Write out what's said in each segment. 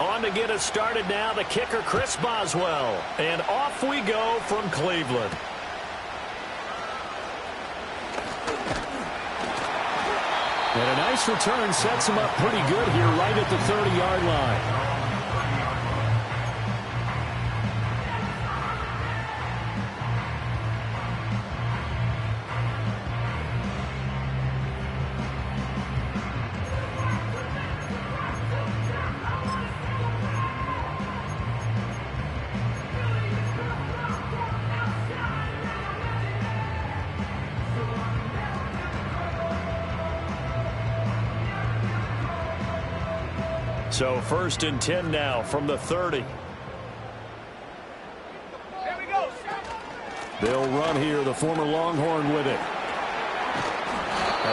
On to get us started now, the kicker, Chris Boswell. And off we go from Cleveland. And a nice return sets him up pretty good here right at the 30-yard line. So 1st and 10 now from the 30. Here we go. They'll run here, the former Longhorn with it.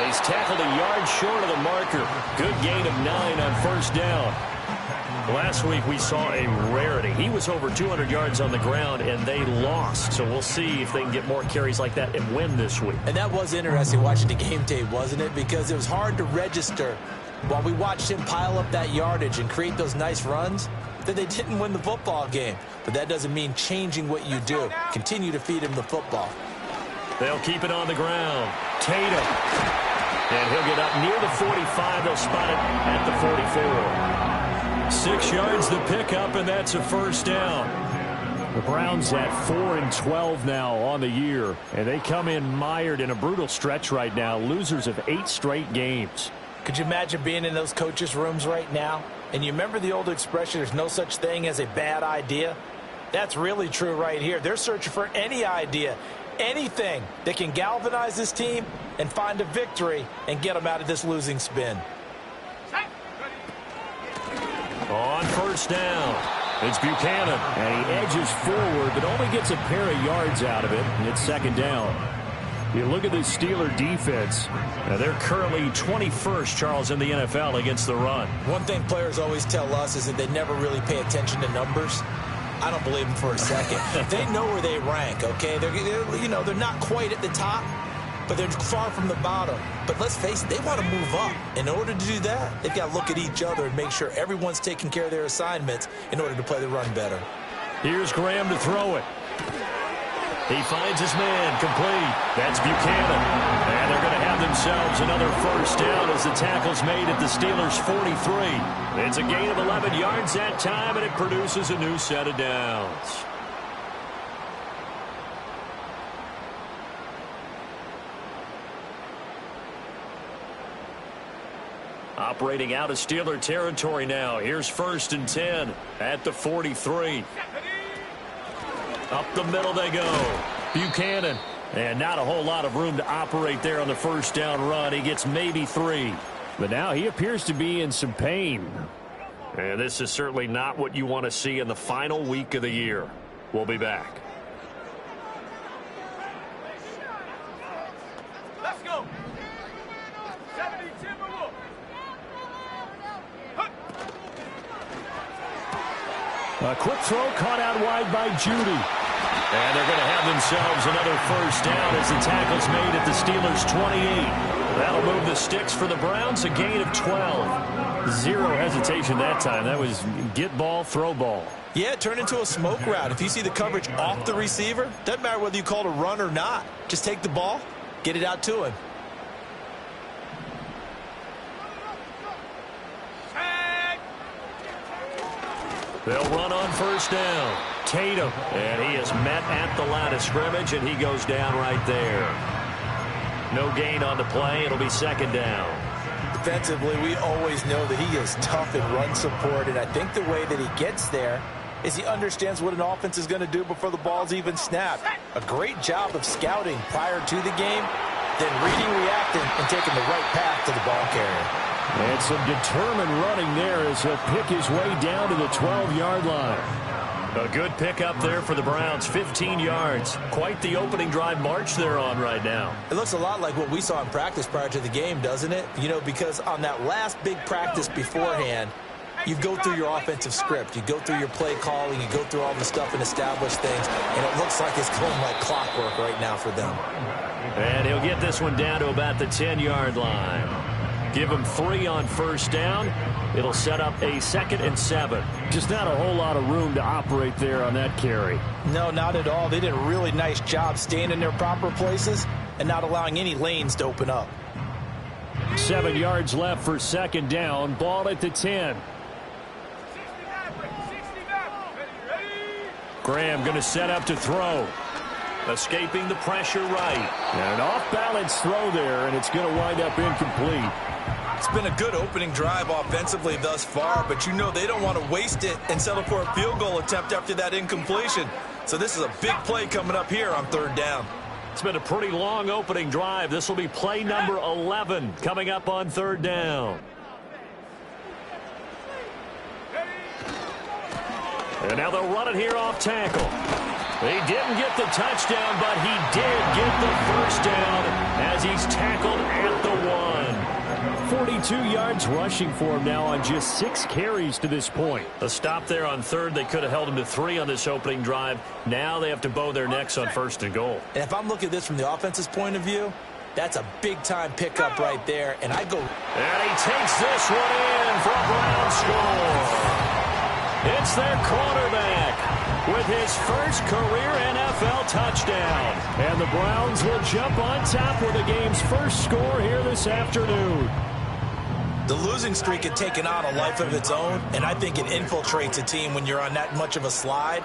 He's tackled a yard short of the marker. Good gain of 9 on 1st down. Last week we saw a rarity. He was over 200 yards on the ground, and they lost. So we'll see if they can get more carries like that and win this week. And that was interesting watching the game tape, wasn't it? Because it was hard to register while we watched him pile up that yardage and create those nice runs, that they didn't win the football game. But that doesn't mean changing what you do. Continue to feed him the football. They'll keep it on the ground. Tatum. And he'll get up near the 45. They'll spot it at the 44. 6 yards the pickup, and that's a 1st down. The Browns at 4-12 now on the year. And they come in mired in a brutal stretch right now. Losers of 8 straight games. Could you imagine being in those coaches' rooms right now? And you remember the old expression, there's no such thing as a bad idea? That's really true right here. They're searching for any idea, anything that can galvanize this team and find a victory and get them out of this losing spin. On 1st down, it's Buchanan. And he edges forward, but only gets a pair of yards out of it. It's 2nd down. You look at the Steeler defense. Now they're currently 21st, Charles, in the NFL against the run. One thing players always tell us is that they never really pay attention to numbers. I don't believe them for a second. They know where they rank, okay? They're not quite at the top, but they're far from the bottom. But let's face it, they want to move up. In order to do that, they've got to look at each other and make sure everyone's taking care of their assignments in order to play the run better. Here's Graham to throw it. He finds his man, complete. That's Buchanan. And they're going to have themselves another 1st down as the tackle's made at the Steelers' 43. It's a gain of 11 yards that time, and it produces a new set of downs. Operating out of Steeler territory now. Here's 1st and 10 at the 43. Up the middle they go. Buchanan. And not a whole lot of room to operate there on the 1st down run. He gets maybe 3. But now he appears to be in some pain. And this is certainly not what you want to see in the final week of the year. We'll be back. Let's go. A quick throw caught out wide by Judy. And they're going to have themselves another 1st down as the tackle's made at the Steelers' 28. That'll move the sticks for the Browns, a gain of 12. Zero hesitation that time. That was get ball, throw ball. Yeah, it turned into a smoke route. If you see the coverage off the receiver, doesn't matter whether you call it a run or not. Just take the ball, get it out to him. They'll run on 1st down. Tatum. And he is met at the line of scrimmage, and he goes down right there. No gain on the play. It'll be 2nd down. Defensively, we always know that he is tough in run support, and I think the way that he gets there is he understands what an offense is going to do before the ball's even snapped. A great job of scouting prior to the game, then reading, reacting, and taking the right path to the ball carrier. And some determined running there as he'll pick his way down to the 12-yard line. A good pickup there for the Browns, 15 yards. Quite the opening drive march they're on right now. It looks a lot like what we saw in practice prior to the game, doesn't it? You know, because on that last big practice beforehand, you go through your offensive script. You go through your play calling. You go through all the stuff and establish things. And it looks like it's going like clockwork right now for them. And he'll get this one down to about the 10-yard line. Give him 3 on 1st down. It'll set up a 2nd and 7. Just not a whole lot of room to operate there on that carry. No, not at all. They did a really nice job staying in their proper places and not allowing any lanes to open up. 7 yards left for 2nd down. Ball at the 10. Graham going to set up to throw. Escaping the pressure right. And an off-balance throw there, and it's going to wind up incomplete. It's been a good opening drive offensively thus far, but you know they don't want to waste it and settle for a field goal attempt after that incompletion. So this is a big play coming up here on 3rd down. It's been a pretty long opening drive. This will be play number 11 coming up on 3rd down. And now they'll run it here off tackle. He didn't get the touchdown, but he did get the 1st down as he's tackled at the 1. 42 yards rushing for him now on just 6 carries to this point. A stop there on 3rd. They could have held him to 3 on this opening drive. Now they have to bow their necks on 1st and goal. And if I'm looking at this from the offense's point of view, that's a big-time pickup right there. And I go... And he takes this one in for a Brown score. It's their quarterback with his first career NFL touchdown. And the Browns will jump on top with the game's first score here this afternoon. The losing streak had taken on a life of its own, and I think it infiltrates a team when you're on that much of a slide.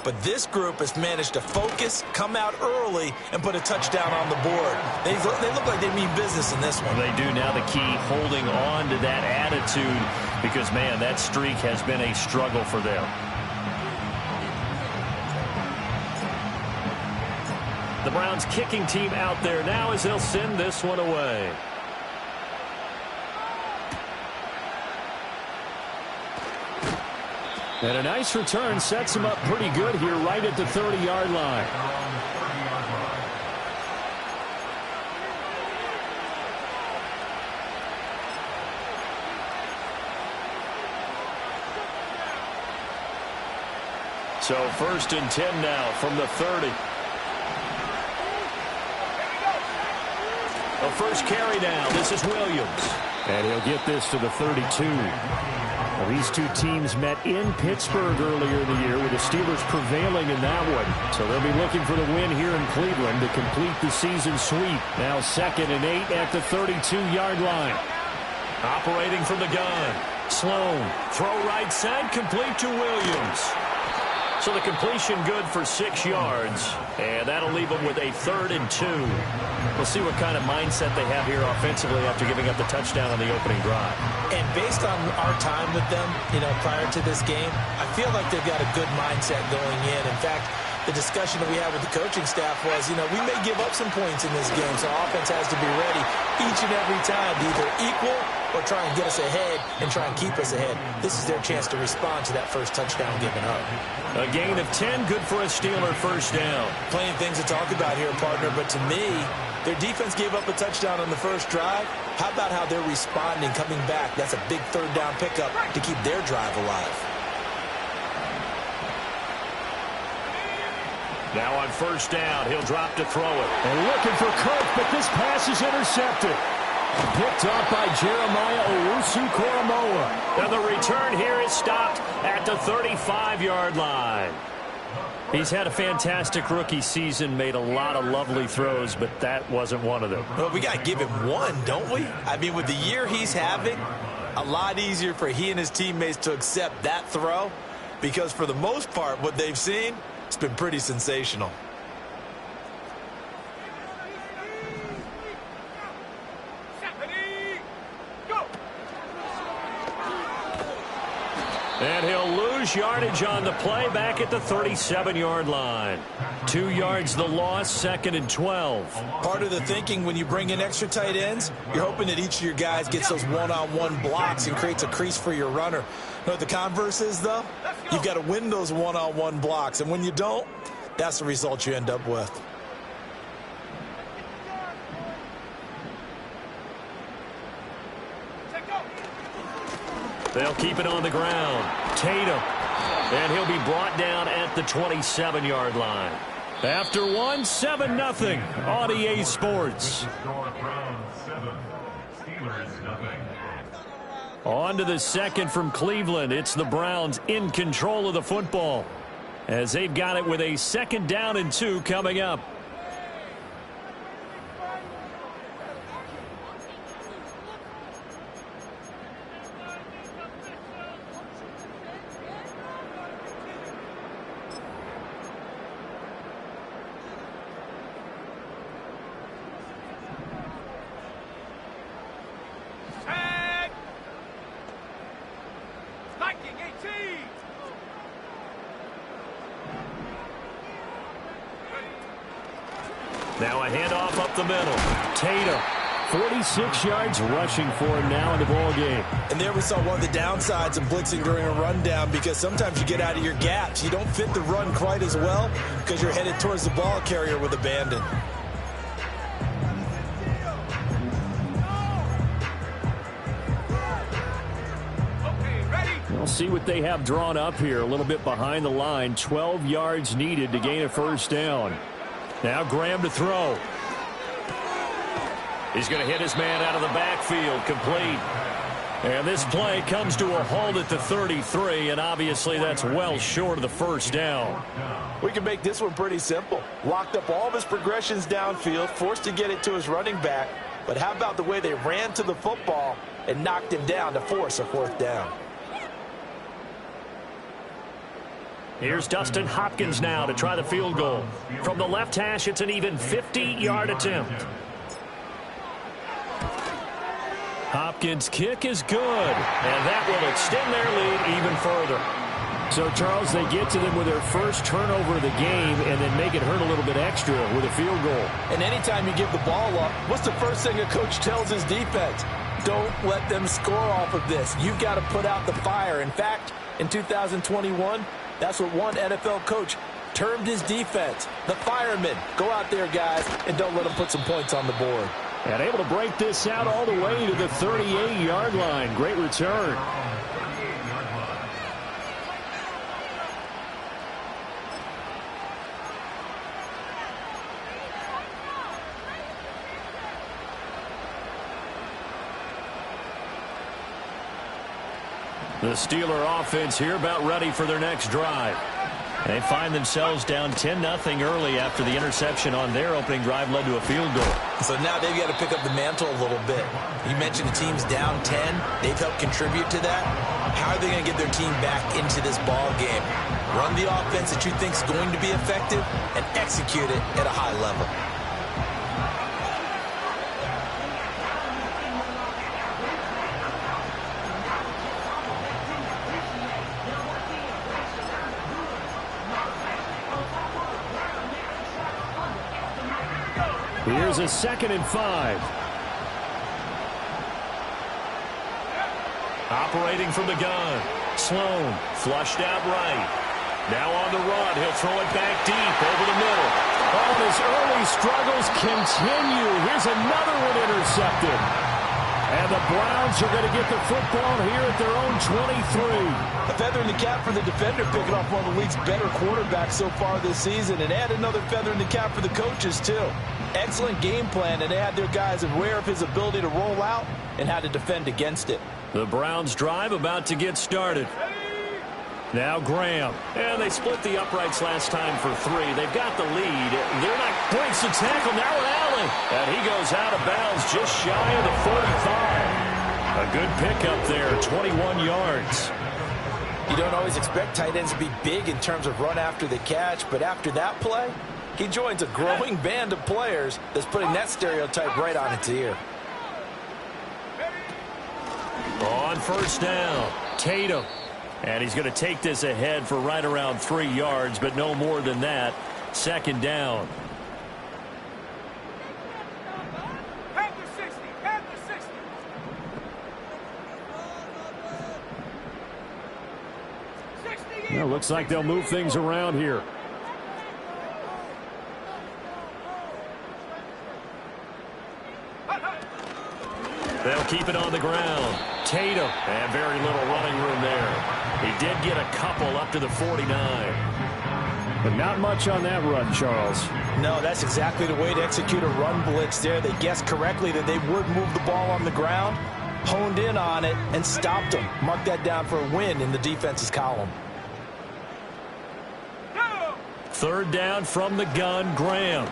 But this group has managed to focus, come out early, and put a touchdown on the board. They look like they mean business in this one. They do. Now the key, holding on to that attitude, because, man, that streak has been a struggle for them. The Browns kicking team out there now as they'll send this one away. And a nice return sets him up pretty good here right at the 30-yard line. So 1st and 10 now from the 30. The first carry down. This is Williams. And he'll get this to the 32. Well, these two teams met in Pittsburgh earlier in the year with the Steelers prevailing in that one. So they'll be looking for the win here in Cleveland to complete the season sweep. Now 2nd and 8 at the 32-yard line. Operating from the gun. Sloan. Throw right side, complete to Williams. So the completion good for 6 yards. And that'll leave them with a 3rd and 2. We'll see what kind of mindset they have here offensively after giving up the touchdown on the opening drive. And based on our time with them, prior to this game, I feel like they've got a good mindset going in. In fact, the discussion that we had with the coaching staff was, we may give up some points in this game, so offense has to be ready each and every time to either equal or try and get us ahead and try and keep us ahead. This is their chance to respond to that first touchdown given up. A gain of 10, good for a Steeler 1st down. Plenty of things to talk about here, partner, but to me, their defense gave up a touchdown on the first drive. How about how they're responding, coming back? That's a big 3rd down pickup to keep their drive alive. Now on 1st down, he'll drop to throw it. And looking for Cook, but this pass is intercepted. Picked off by Jeremiah Owusu-Koramoah. And the return here is stopped at the 35-yard line. He's had a fantastic rookie season, made a lot of lovely throws, but that wasn't one of them. Well, we got to give him one, don't we? I mean, with the year he's having, a lot easier for he and his teammates to accept that throw, because for the most part, what they've seen, it's been pretty sensational. And he'll lose yardage on the play back at the 37-yard line. 2 yards the loss, 2nd and 12. Part of the thinking when you bring in extra tight ends, you're hoping that each of your guys gets those one-on-one blocks and creates a crease for your runner. You know what the converse is, though? You've got to win those one-on-one blocks, and when you don't, that's the result you end up with. They'll keep it on the ground. Tatum. And he'll be brought down at the 27-yard line. After 7-0 on EA Sports. On to the second from Cleveland. It's the Browns in control of the football as they've got it with a 2nd down and 2 coming up. Now a handoff up the middle. Tatum, 46 yards rushing for him now in the ball game. And there we saw one of the downsides of blitzing during a rundown, because sometimes you get out of your gaps. You don't fit the run quite as well because you're headed towards the ball carrier with abandon. We'll see what they have drawn up here. A little bit behind the line. 12 yards needed to gain a 1st down. Now Graham to throw. He's going to hit his man out of the backfield, complete. And this play comes to a halt at the 33, and obviously that's well short of the 1st down. We can make this one pretty simple. Locked up all of his progressions downfield, forced to get it to his running back. But how about the way they ran to the football and knocked him down to force a 4th down? Here's Dustin Hopkins now to try the field goal. From the left hash, it's an even 50-yard attempt. Hopkins' kick is good, and that will extend their lead even further. So, Charles, they get to them with their first turnover of the game and then make it hurt a little bit extra with a field goal. And anytime you give the ball up, what's the first thing a coach tells his defense? Don't let them score off of this. You've got to put out the fire. In fact, in 2021, that's what one NFL coach termed his defense. The firemen. Go out there, guys, and don't let them put some points on the board. And able to break this out all the way to the 38-yard line. Great return. The Steeler offense here about ready for their next drive. They find themselves down 10-0 early after the interception on their opening drive led to a field goal. So now they've got to pick up the mantle a little bit. You mentioned the team's down 10. They've helped contribute to that. How are they going to get their team back into this ball game? Run the offense that you think is going to be effective and execute it at a high level. Here's a 2nd and 5. Operating from the gun. Sloan flushed out right. Now on the run. He'll throw it back deep over the middle. Oh, his early struggles continue. Here's another one intercepted. And the Browns are going to get the football here at their own 23. A feather in the cap for the defender, picking off one of the league's better quarterbacks so far this season. And add another feather in the cap for the coaches, too. Excellent game plan, and they had their guys aware of his ability to roll out and how to defend against it. The Browns drive about to get started. Now Graham. And they split the uprights last time for 3. They've got the lead. They're not breaks the tackle. Now Allen. And he goes out of bounds just shy of the 45. A good pickup there, 21 yards. You don't always expect tight ends to be big in terms of run after the catch, but after that play, he joins a growing band of players that's putting that stereotype right on its ear. On 1st down, Tatum. And he's going to take this ahead for right around 3 yards, but no more than that. 2nd down. Well, looks like they'll move things around here. They'll keep it on the ground. Tatum, and very little running room there. He did get a couple up to the 49. But not much on that run, Charles. No, that's exactly the way to execute a run blitz there. They guessed correctly that they would move the ball on the ground, honed in on it and stopped them. Mark that down for a win in the defense's column. Third down from the gun, Graham.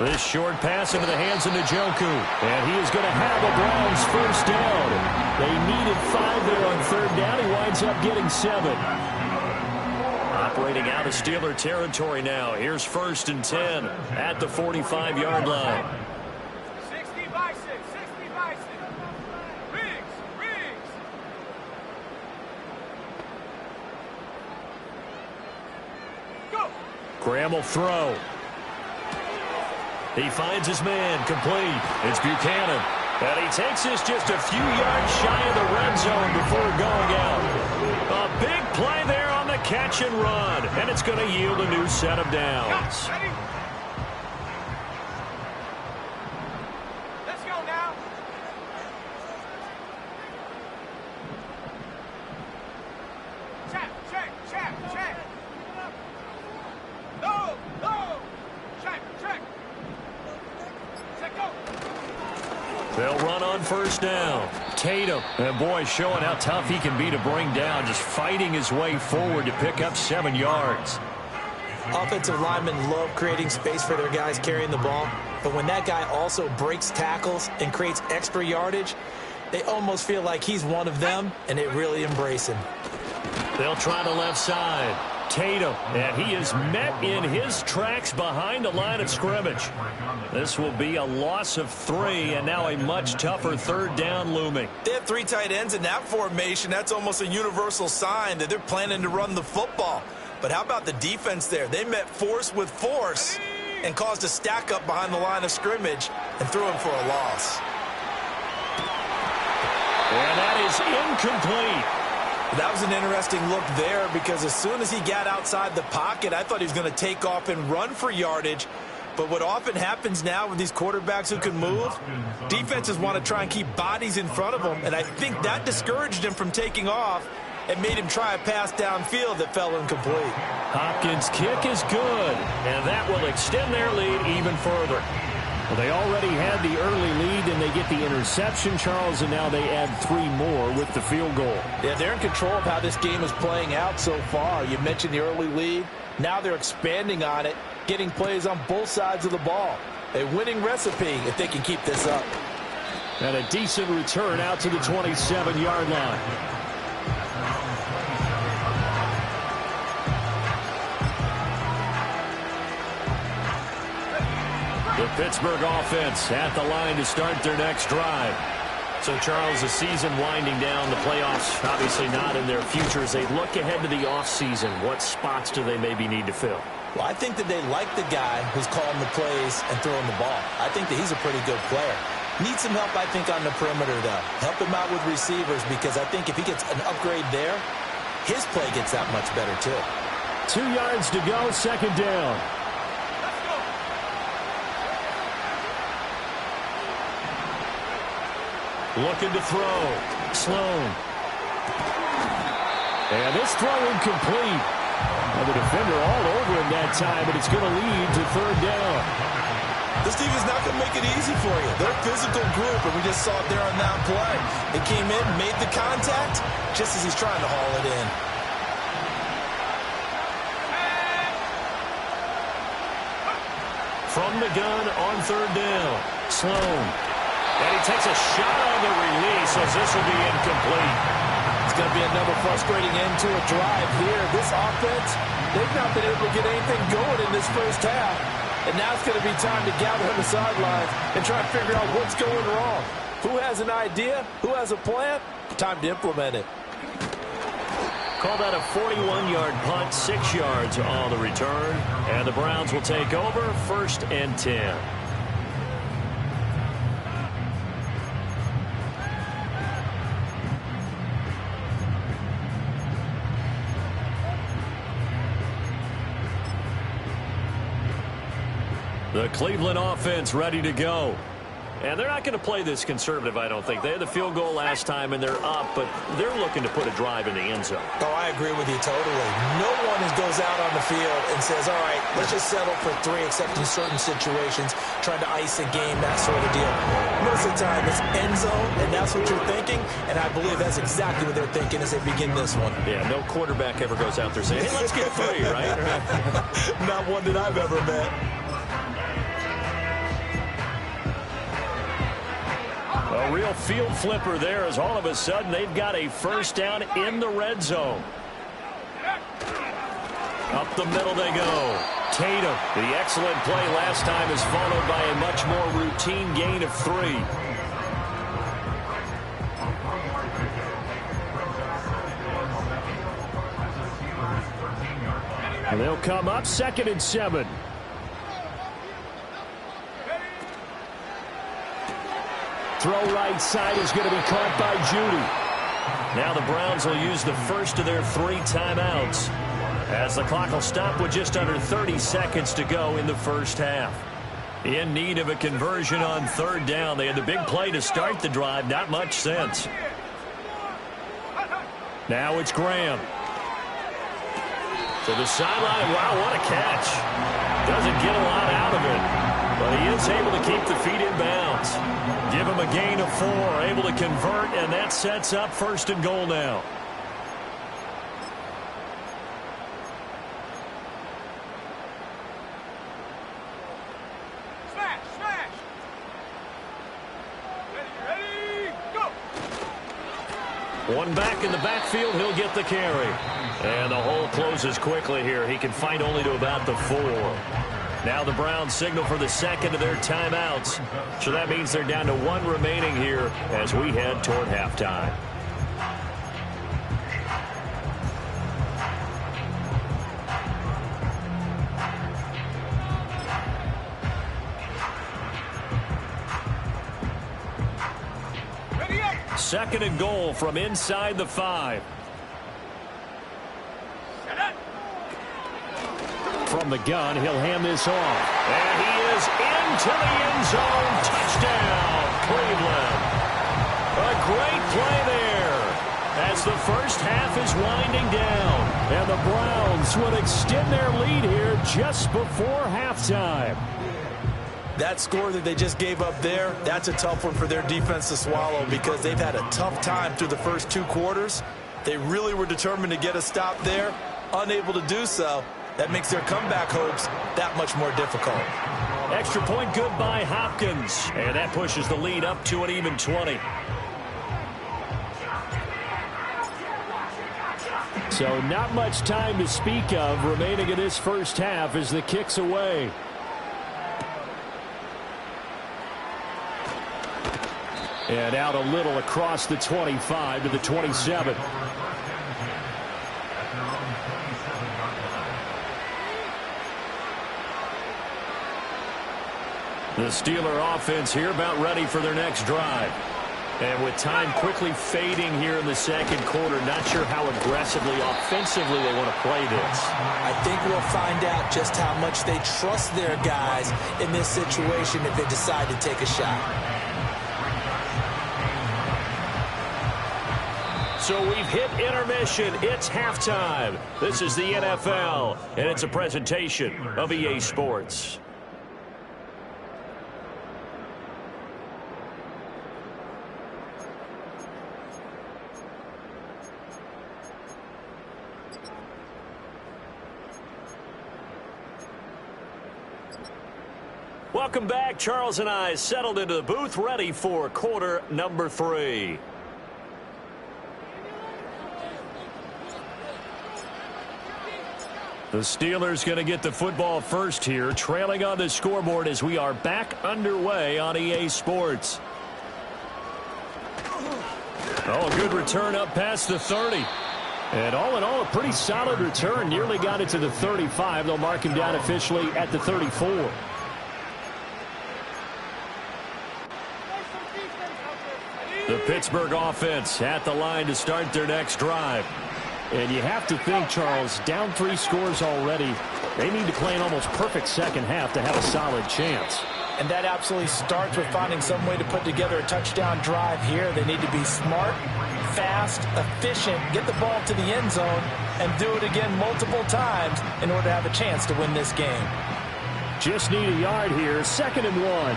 This short pass into the hands of Njoku. And he is going to have the Browns first down. They needed 5 there on third down. He winds up getting 7. Operating out of Steeler territory now. Here's first and 10 at the 45-yard line. 60 by 6, 60 by 6. Riggs. Go. Graham will throw. He finds his man, complete. It's Buchanan. And he takes this just a few yards shy of the red zone before going out. A big play there on the catch and run. And it's going to yield a new set of downs. Ready? Let's go now. Check. No. Check. Go. They'll run on first down. Tatum. And boy, showing how tough he can be to bring down. Just fighting his way forward to pick up 7 yards. Offensive linemen love creating space for their guys carrying the ball. But when that guy also breaks tackles and creates extra yardage, they almost feel like he's one of them, and they really embrace him. They'll try the left side. Tatum, and he is met in his tracks behind the line of scrimmage. This will be a loss of 3, and now a much tougher third down looming. They have 3 tight ends in that formation. That's almost a universal sign that they're planning to run the football. But how about the defense there? They met force with force and caused a stack up behind the line of scrimmage and threw him for a loss. And that is incomplete. That was an interesting look there because as soon as he got outside the pocket, I thought he was going to take off and run for yardage. But what often happens now with these quarterbacks who can move, defenses want to try and keep bodies in front of them, and I think that discouraged him from taking off and made him try a pass downfield that fell incomplete. Hopkins' kick is good, and that will extend their lead even further. Well, they already had the early lead, and they get the interception, Charles, and now they add 3 more with the field goal. Yeah, they're in control of how this game is playing out so far. You mentioned the early lead. Now they're expanding on it, getting plays on both sides of the ball. A winning recipe if they can keep this up. And a decent return out to the 27-yard line. The Pittsburgh offense at the line to start their next drive. So, Charles, the season winding down, the playoffs obviously not in their future. As they look ahead to the offseason, what spots do they maybe need to fill? Well, I think that they like the guy who's calling the plays and throwing the ball. I think that he's a pretty good player. Needs some help, I think, on the perimeter, though. Help him out with receivers because I think if he gets an upgrade there, his play gets that much better, too. 2 yards to go, second down. Looking to throw. Sloan. And this throw incomplete. And the defender all over him that time, but it's going to lead to third down. This team is not going to make it easy for you. They're a physical group, and we just saw it there on that play. They came in, made the contact, just as he's trying to haul it in. From the gun on third down. Sloan. And he takes a shot on the release as this will be incomplete. It's going to be another frustrating end to a drive here. This offense, they've not been able to get anything going in this first half. And now it's going to be time to gather on the sidelines and try to figure out what's going wrong. Who has an idea? Who has a plan? Time to implement it. Call that a 41-yard punt, 6 yards on the return. And the Browns will take over, first and 10. The Cleveland offense ready to go. And they're not going to play this conservative, I don't think. They had the field goal last time, and they're up, but they're looking to put a drive in the end zone. Oh, I agree with you totally. No one goes out on the field and says, all right, let's just settle for 3, except in certain situations, trying to ice a game, that sort of deal. Most of the time, it's end zone, and that's what you're thinking, and I believe that's exactly what they're thinking as they begin this one. Yeah, no quarterback ever goes out there saying, hey, let's get 3, right? Not one that I've ever met. A real field flipper there as all of a sudden they've got a first down in the red zone. Up the middle they go. Tatum, the excellent play last time is followed by a much more routine gain of 3. And they'll come up 2nd and 7. Throw right side is going to be caught by Judy. Now the Browns will use the first of their 3 timeouts as the clock will stop with just under 30 seconds to go in the first half. In need of a conversion on 3rd down. They had the big play to start the drive. Not much sense. Now it's Graham. To the sideline. Wow, what a catch. Doesn't get a lot out of it, but he is able to keep the feet in bounds. Give him a gain of 4, able to convert, and that sets up 1st and goal now. Smash, smash. Ready, go. One back in the backfield, he'll get the carry. And the hole closes quickly here. He can fight only to about the 4. Now the Browns signal for the 2nd of their timeouts. So that means they're down to 1 remaining here as we head toward halftime. Ready up. 2nd and goal from inside the 5. From the gun, he'll hand this off. And he is into the end zone. Touchdown, Cleveland. A great play there as the first half is winding down. And the Browns would extend their lead here just before halftime. That score that they just gave up there, that's a tough one for their defense to swallow because they've had a tough time through the first 2 quarters. They really were determined to get a stop there, unable to do so. That makes their comeback hopes that much more difficult. Extra point good by Hopkins. And that pushes the lead up to an even 20. So not much time to speak of remaining in this first half as the kick's away. And out a little across the 25 to the 27. The Steeler offense here about ready for their next drive. And with time quickly fading here in the 2nd quarter, not sure how aggressively, offensively they want to play this. I think we'll find out just how much they trust their guys in this situation if they decide to take a shot. So we've hit intermission. It's halftime. This is the NFL, and it's a presentation of EA Sports. Welcome back. Charles and I settled into the booth, ready for quarter number 3. The Steelers going to get the football first here, trailing on the scoreboard as we are back underway on EA Sports. Oh, a good return up past the 30. And all in all, a pretty solid return. Nearly got it to the 35. They'll mark him down officially at the 34. The Pittsburgh offense at the line to start their next drive. And you have to think, Charles, down 3 scores already. They need to play an almost perfect second half to have a solid chance. And that absolutely starts with finding some way to put together a touchdown drive here. They need to be smart, fast, efficient, get the ball to the end zone, and do it again multiple times in order to have a chance to win this game. Just need a yard here, 2nd and 1.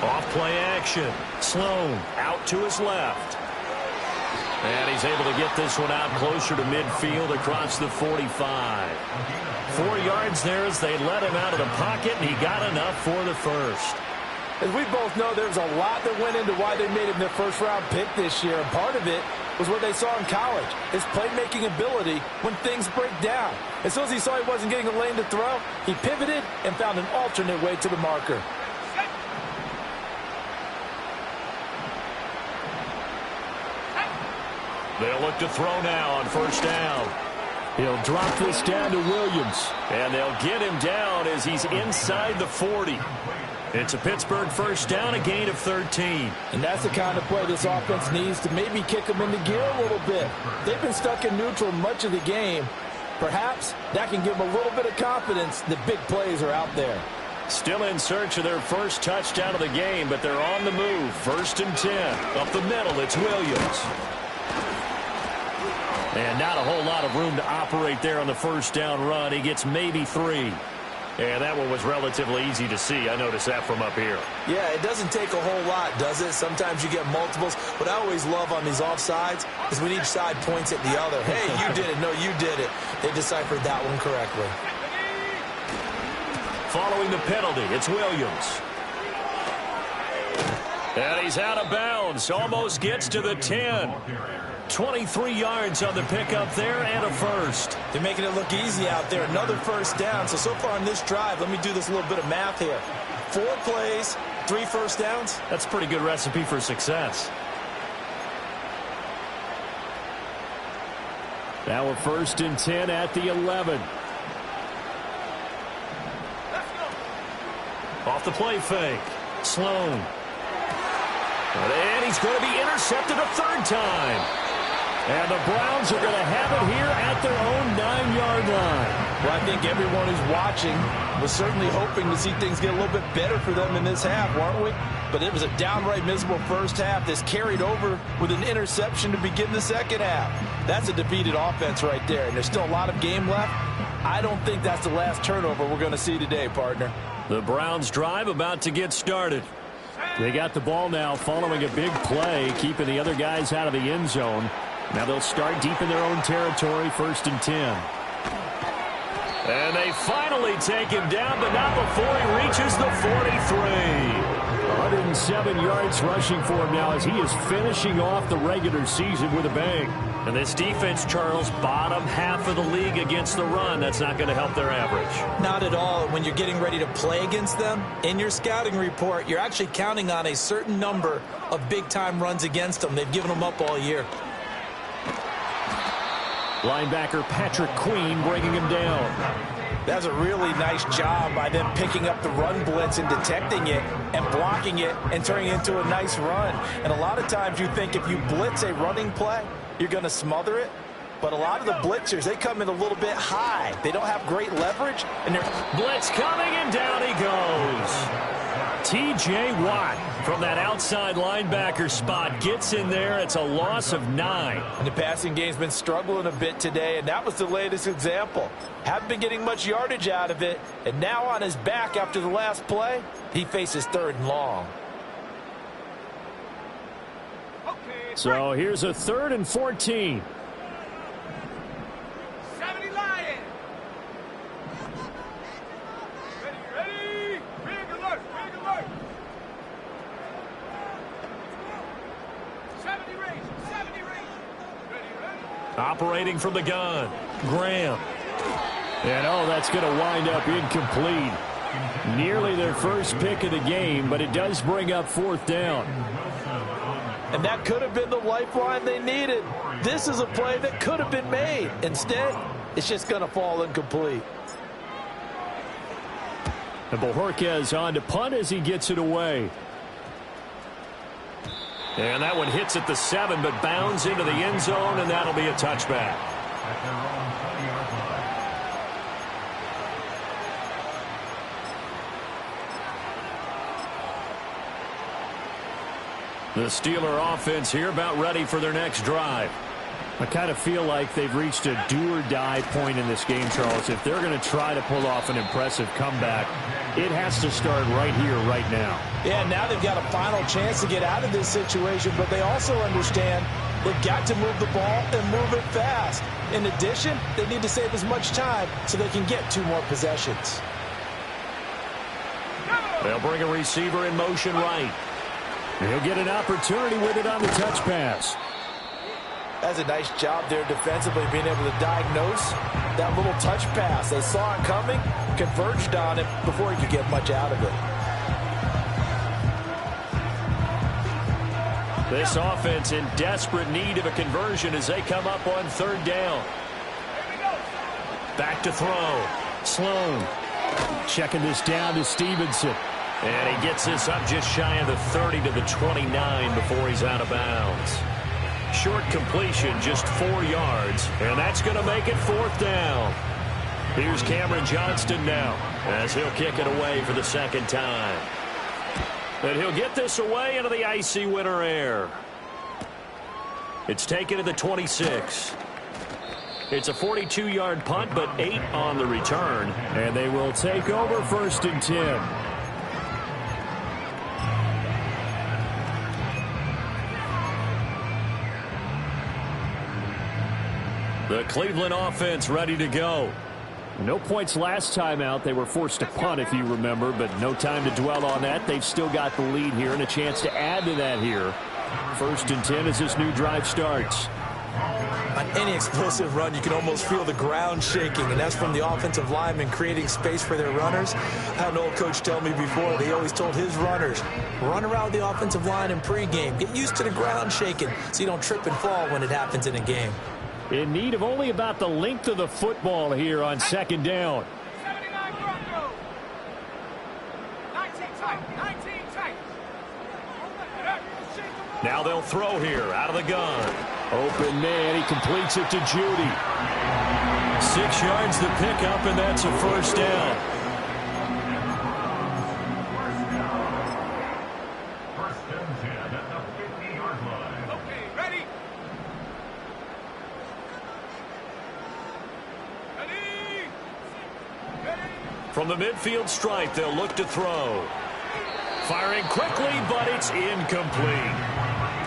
Off play action. Sloan out to his left. And he's able to get this one out closer to midfield across the 45. 4 yards there as they let him out of the pocket, and he got enough for the first. As we both know, there's a lot that went into why they made him their first-round pick this year. And part of it was what they saw in college, his playmaking ability when things break down. As soon as he saw he wasn't getting a lane to throw, he pivoted and found an alternate way to the marker. They'll look to throw now on first down. He'll drop this down to Williams. And they'll get him down as he's inside the 40. It's a Pittsburgh first down, a gain of 13. And that's the kind of play this offense needs to maybe kick them into gear a little bit. They've been stuck in neutral much of the game. Perhaps that can give them a little bit of confidence that big plays are out there. Still in search of their first touchdown of the game, but they're on the move. 1st and 10. Up the middle, it's Williams. And not a whole lot of room to operate there on the first down run. He gets maybe 3. And that one was relatively easy to see. I noticed that from up here. Yeah, it doesn't take a whole lot, does it? Sometimes you get multiples. What I always love on these offsides is when each side points at the other. Hey, you did it. No, you did it. They deciphered that one correctly. Following the penalty, it's Williams. And he's out of bounds. Almost gets to the 10. 23 yards on the pickup there and a first. They're making it look easy out there. Another first down. So far on this drive, let me do this little bit of math here. 4 plays, 3 first downs. That's a pretty good recipe for success. Now a 1st and 10 at the 11. Off the play fake. Sloan. And he's going to be intercepted a 3rd time. And the Browns are going to have it here at their own 9-yard line. Well, I think everyone who's watching was certainly hoping to see things get a little bit better for them in this half, weren't we? But it was a downright miserable first half. This carried over with an interception to begin the second half. That's a defeated offense right there, and there's still a lot of game left. I don't think that's the last turnover we're going to see today, partner. The Browns drive about to get started. They got the ball now following a big play, keeping the other guys out of the end zone. Now they'll start deep in their own territory, 1st and 10. And they finally take him down, but not before he reaches the 43. 107 yards rushing for him now as he is finishing off the regular season with a bang. And this defense, Charles, bottom half of the league against the run. That's not going to help their average. Not at all. When you're getting ready to play against them, in your scouting report, you're actually counting on a certain number of big-time runs against them. They've given them up all year. Linebacker Patrick Queen bringing him down. That's a really nice job by them picking up the run blitz and detecting it and blocking it and turning it into a nice run. And a lot of times you think if you blitz a running play, you're going to smother it. But a lot of the blitzers, they come in a little bit high. They don't have great leverage. And they're blitz coming, and down he goes. T.J. Watt from that outside linebacker spot gets in there. It's a loss of 9. And the passing game's been struggling a bit today, and that was the latest example. Haven't been getting much yardage out of it, and now on his back after the last play, he faces 3rd and long. So here's a 3rd and 14. 70 Lions. Ready. Big alert. 70 range. Ready. Operating from the gun, Graham. And that's going to wind up incomplete. Nearly their first pick of the game, but it does bring up 4th down. And that could have been the lifeline they needed. This is a play that could have been made. Instead, it's just going to fall incomplete. And Bojorquez on to punt as he gets it away. And that one hits at the 7, but bounds into the end zone, and that'll be a touchback. The Steeler offense here about ready for their next drive. I kind of feel like they've reached a do-or-die point in this game, Charles. If they're going to try to pull off an impressive comeback, it has to start right here, right now. Yeah, now they've got a final chance to get out of this situation, but they also understand they've got to move the ball and move it fast. In addition, they need to save as much time so they can get 2 more possessions. They'll bring a receiver in motion right. He'll get an opportunity with it on the touch pass. That's a nice job there defensively, being able to diagnose that little touch pass. They saw it coming, converged on it before he could get much out of it. This offense in desperate need of a conversion as they come up on 3rd down. Back to throw. Sloan checking this down to Stevenson. And he gets this up just shy of the 30 to the 29 before he's out of bounds. Short completion, just 4 yards, and that's going to make it 4th down. Here's Cameron Johnston now as he'll kick it away for the 2nd time. And he'll get this away into the icy winter air. It's taken to the 26. It's a 42-yard punt, but 8 on the return. And they will take over 1st and 10. The Cleveland offense ready to go. No points last time out. They were forced to punt, if you remember, but no time to dwell on that. They've still got the lead here and a chance to add to that here. 1st and 10 as this new drive starts. On any explosive run, you can almost feel the ground shaking, and that's from the offensive linemen creating space for their runners. I had an old coach tell me before, they always told his runners, run around the offensive line in pregame. Get used to the ground shaking so you don't trip and fall when it happens in a game. In need of only about the length of the football here on 2nd down. 79 Broncos. 19 tight. 19 tight. Now they'll throw here out of the gun. Open man. He completes it to Judy. 6 yards to pick up, and that's a 1st down. Okay, ready? From the midfield stripe, they'll look to throw. Firing quickly, but it's incomplete.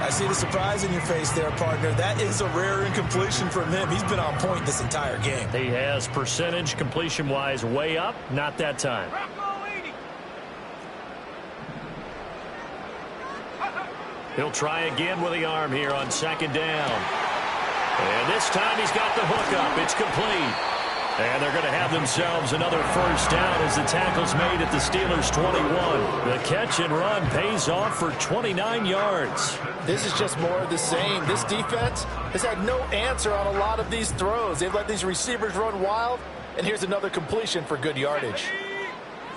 I see the surprise in your face there, partner. That is a rare incompletion from him. He's been on point this entire game. He has percentage completion-wise way up, not that time. Bronco 80. He'll try again with the arm here on 2nd down. And this time he's got the hook up. It's complete. And they're going to have themselves another 1st down as the tackle's made at the Steelers' 21. The catch and run pays off for 29 yards. This is just more of the same. This defense has had no answer on a lot of these throws. They've let these receivers run wild, and here's another completion for good yardage.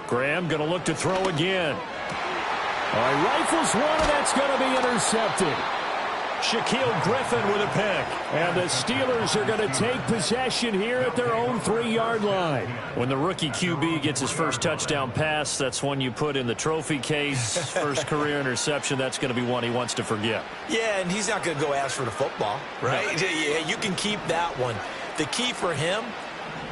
Graham going to look to throw again. All right, rifles one, and that's going to be intercepted. Shaquille Griffin with a pick. And the Steelers are going to take possession here at their own 3-yard line. When the rookie QB gets his first touchdown pass, that's one you put in the trophy case. First career interception, that's going to be one he wants to forget. Yeah, and he's not going to go ask for the football, right? No. Yeah, you can keep that one. The key for him,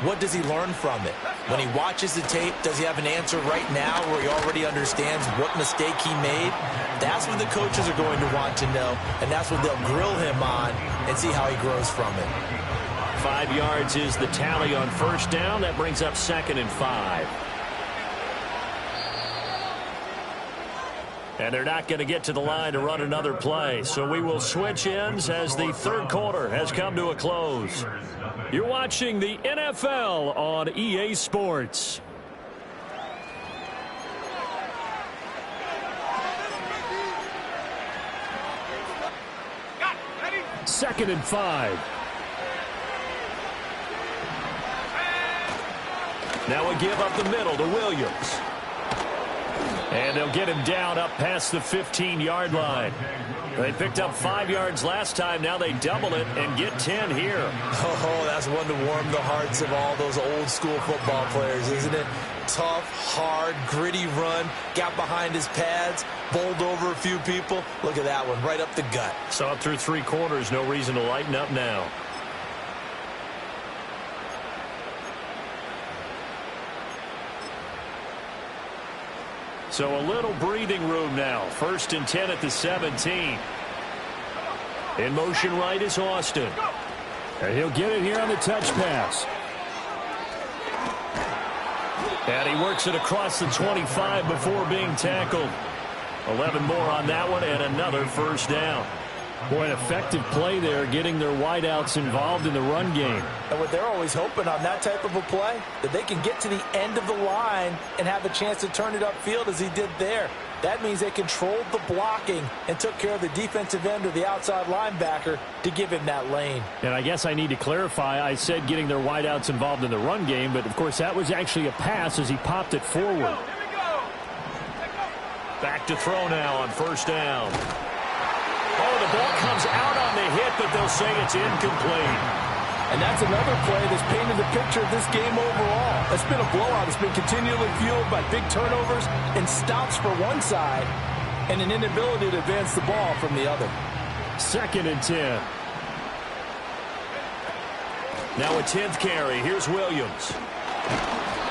what does he learn from it? When he watches the tape, does he have an answer right now where he already understands what mistake he made? That's what the coaches are going to want to know, and that's what they'll grill him on and see how he grows from it. 5 yards is the tally on 1st down. That brings up 2nd and 5. And they're not going to get to the line to run another play, so we will switch ends as the 3rd quarter has come to a close. You're watching the NFL on EA Sports. Got it. Ready? 2nd and 5. Now we give up the middle to Williams. And they'll get him down up past the 15-yard line. They picked up 5 yards last time. Now they double it and get 10 here. Oh, that's one to warm the hearts of all those old school football players, isn't it? tough, hard, gritty run. Got behind his pads, bowled over a few people. Look at that one, right up the gut. So up through 3 quarters, no reason to lighten up now. So a little breathing room now. 1st and 10 at the 17. In motion right is Austin. And he'll get it here on the touch pass. And he works it across the 25 before being tackled. 11 more on that one and another 1st down. Boy, an effective play there, getting their wideouts involved in the run game. And what they're always hoping on that type of a play, that they can get to the end of the line and have a chance to turn it upfield as he did there. That means they controlled the blocking and took care of the defensive end or the outside linebacker to give him that lane. And I guess I need to clarify, I said getting their wideouts involved in the run game, but of course that was actually a pass as he popped it forward. Back to throw now on 1st down. Oh, the ball comes out on the hit, but they'll say it's incomplete. And that's another play that's painted the picture of this game overall. It's been a blowout. It's been continually fueled by big turnovers and stops for one side and an inability to advance the ball from the other. 2nd and 10. Now a 10th carry. Here's Williams.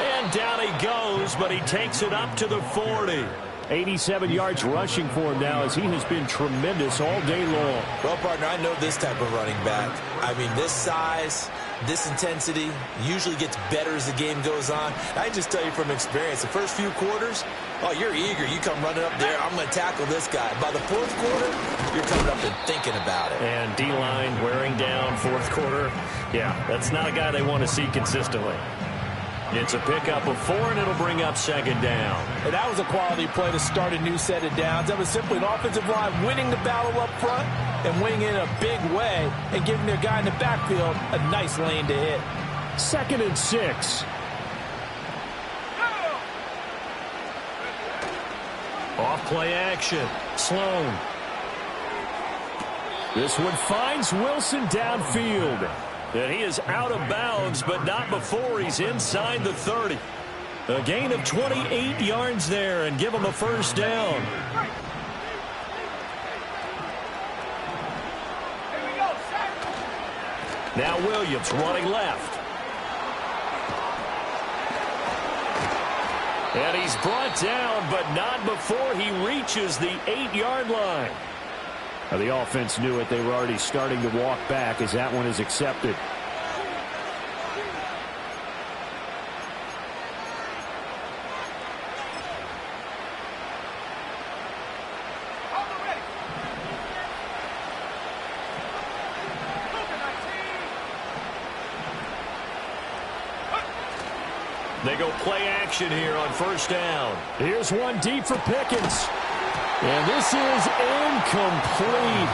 And down he goes, but he takes it up to the 40. 87 yards rushing for him now as he has been tremendous all day long. Well, partner, I know this type of running back. I mean, this size, this intensity usually gets better as the game goes on. I just tell you from experience, the first few quarters, oh, you're eager. You come running up there, I'm going to tackle this guy. By the 4th quarter, you're coming up and thinking about it. And D-line wearing down 4th quarter. Yeah, that's not a guy they want to see consistently. It's a pickup of 4, and it'll bring up 2nd down. And that was a quality play to start a new set of downs. That was simply an offensive line winning the battle up front and winning in a big way and giving their guy in the backfield a nice lane to hit. 2nd and 6. Off play action. Sloan. This one finds Wilson downfield. And he is out of bounds, but not before he's inside the 30. A gain of 28 yards there and give him a 1st down. Now Williams running left. And he's brought down, but not before he reaches the 8-yard line. Now the offense knew it. They were already starting to walk back as that one is accepted. They go play action here on 1st down. Here's one deep for Pickens. And this is incomplete.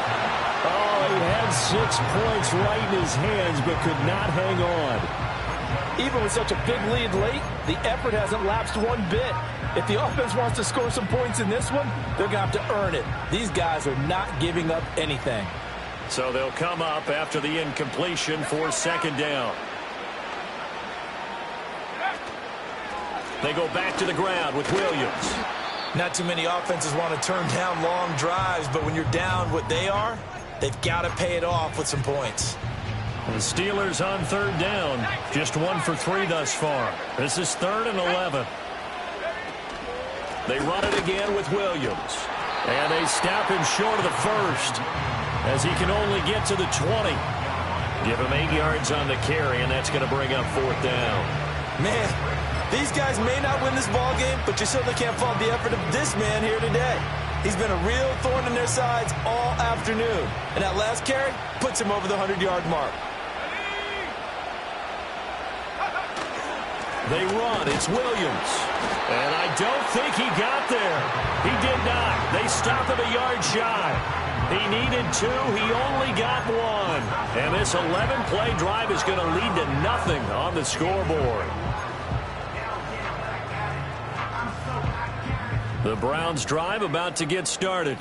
Oh, he had 6 points right in his hands, but could not hang on. Even with such a big lead late, the effort hasn't lapsed one bit. If the offense wants to score some points in this one, they're going to have to earn it. These guys are not giving up anything. So they'll come up after the incompletion for 2nd down. They go back to the ground with Williams. Not too many offenses want to turn down long drives, but when you're down what they are, they've got to pay it off with some points. The Steelers on 3rd down. Just 1 for 3 thus far. This is 3rd and 11. They run it again with Williams. And they stop him short of the 1st as he can only get to the 20. Give him 8 yards on the carry, and that's going to bring up 4th down. Man, these guys may not win this ball game, but you certainly can't fault the effort of this man here today. He's been a real thorn in their sides all afternoon. And that last carry puts him over the 100-yard mark. They run. It's Williams. And I don't think he got there. He did not. They stop him a yard shy. He needed 2. He only got 1. And this 11-play drive is going to lead to nothing on the scoreboard. The Browns drive about to get started.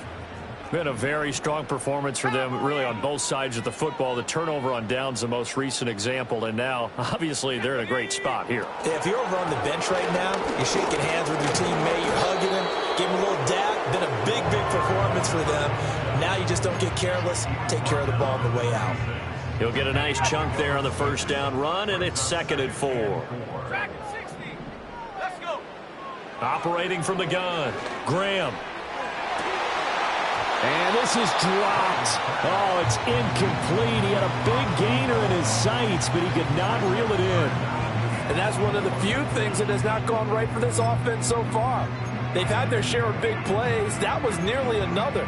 Been a very strong performance for them, really, on both sides of the football. The turnover on downs, the most recent example, and now, obviously, they're in a great spot here. Yeah, if you're over on the bench right now, you're shaking hands with your teammate, you're hugging him, give him a little dap. Been a big, big performance for them. Now you just don't get careless. Take care of the ball on the way out. He'll get a nice chunk there on the first down run, and it's 2nd and 4. Track 60. Let's go. Operating from the gun, Graham. And this is dropped. Oh, it's incomplete. He had a big gainer in his sights, but he could not reel it in. And that's one of the few things that has not gone right for this offense so far. They've had their share of big plays. That was nearly another.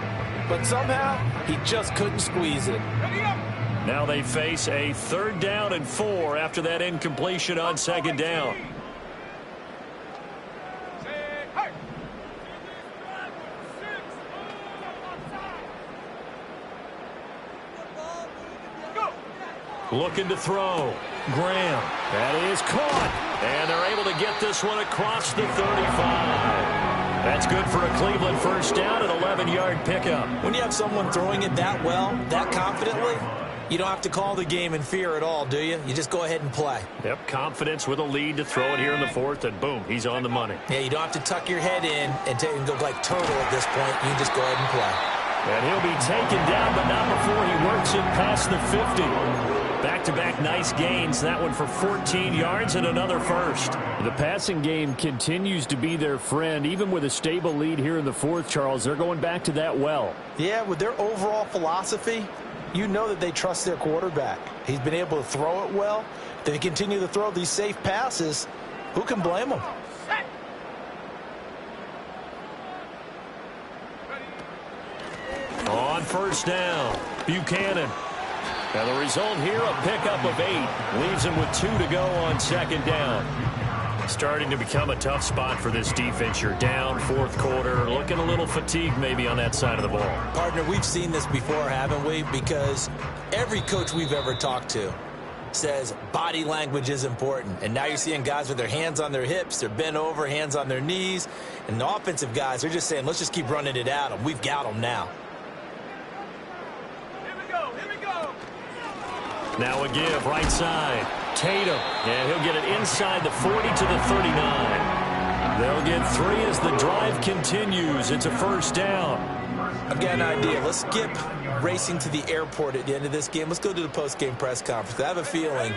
But somehow, he just couldn't squeeze it. Ready up. Now they face a 3rd down and 4 after that incompletion on 2nd down. Hey. Go. Looking to throw. Graham. That is caught. And they're able to get this one across the 35. That's good for a Cleveland first down, an 11-yard pickup. When you have someone throwing it that well, that confidently, you don't have to call the game in fear at all, do you? You just go ahead and play. Yep, confidence with a lead to throw it here in the 4th, and boom, he's on the money. Yeah, you don't have to tuck your head in and go like turtle at this point. You just go ahead and play. And he'll be taken down, but not before he works it past the 50. Back-to-back nice gains. That one for 14 yards and another first. The passing game continues to be their friend. Even with a stable lead here in the 4th, Charles, they're going back to that well. Yeah, with their overall philosophy, you know that they trust their quarterback. He's been able to throw it well. They continue to throw these safe passes. Who can blame them? On first down, Buchanan. And the result here, a pickup of 8. Leaves him with 2 to go on 2nd down. Starting to become a tough spot for this defense. You're down 4th quarter, looking a little fatigued maybe on that side of the ball. Partner, we've seen this before, haven't we? Because every coach we've ever talked to says body language is important. And now you're seeing guys with their hands on their hips, they're bent over, hands on their knees. And the offensive guys, they're just saying, let's just keep running it at them. We've got them now. Now a give, right side. Tatum. And he'll get it inside the 40 to the 39. They'll get 3 as the drive continues. It's a first down. I've got an idea. Let's skip racing to the airport at the end of this game. Let's go to the post-game press conference. I have a feeling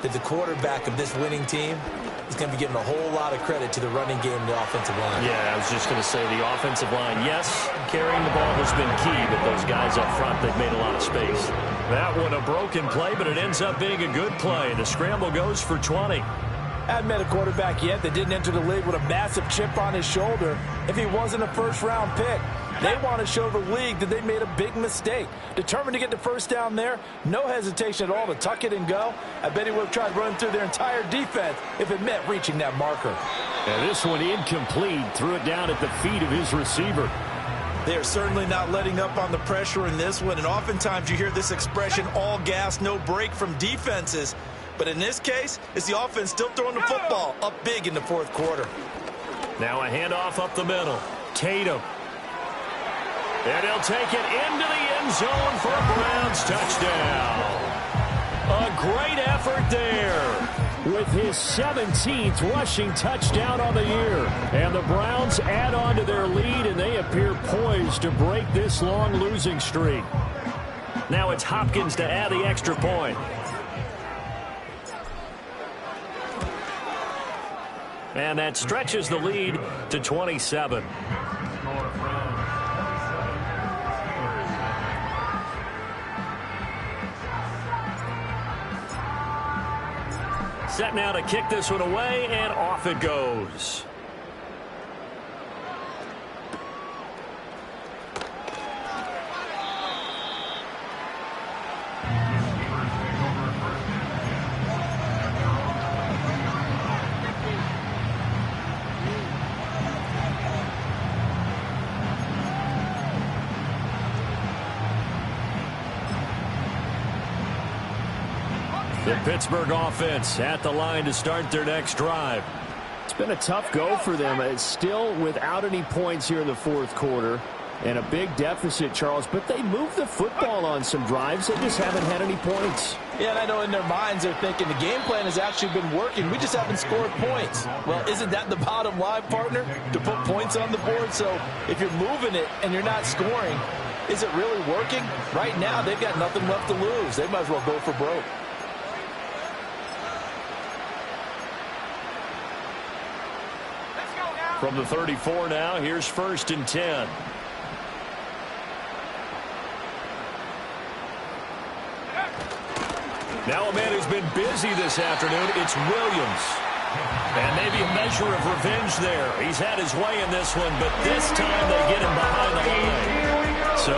that the quarterback of this winning team is going to be giving a whole lot of credit to the running game and the offensive line. Yeah, I was just going to say the offensive line, yes, carrying the ball has been key, but those guys up front, they've made a lot of space. That one a broken play, but it ends up being a good play. The scramble goes for 20. I haven't met a quarterback yet that didn't enter the league with a massive chip on his shoulder if he wasn't a first-round pick. They want to show the league that they made a big mistake. Determined to get the first down there, no hesitation at all to tuck it and go. I bet he would have tried running through their entire defense if it meant reaching that marker. And this one incomplete. Threw it down at the feet of his receiver. They are certainly not letting up on the pressure in this one, and oftentimes you hear this expression, all gas, no break from defenses. But in this case, it's the offense still throwing the football up big in the 4th quarter. Now a handoff up the middle. Tatum. And he'll take it into the end zone for a Browns touchdown. A great effort there. With his 17th rushing touchdown on the year. And the Browns add on to their lead, and they appear poised to break this long losing streak. Now it's Hopkins to add the extra point. And that stretches the lead to 27. Set now to kick this one away, and off it goes. The Pittsburgh offense at the line to start their next drive. It's been a tough go for them. It's still without any points here in the 4th quarter. And a big deficit, Charles, but they move the football on some drives. They just haven't had any points. Yeah, and I know in their minds they're thinking the game plan has actually been working. We just haven't scored points. Well, isn't that the bottom line, partner? To put points on the board? So if you're moving it and you're not scoring, is it really working? Right now, they've got nothing left to lose. They might as well go for broke. Let's go now. From the 34 now, here's 1st and 10. Now a man who's been busy this afternoon, it's Williams. And maybe a measure of revenge there. He's had his way in this one, but this time they get him behind the line. So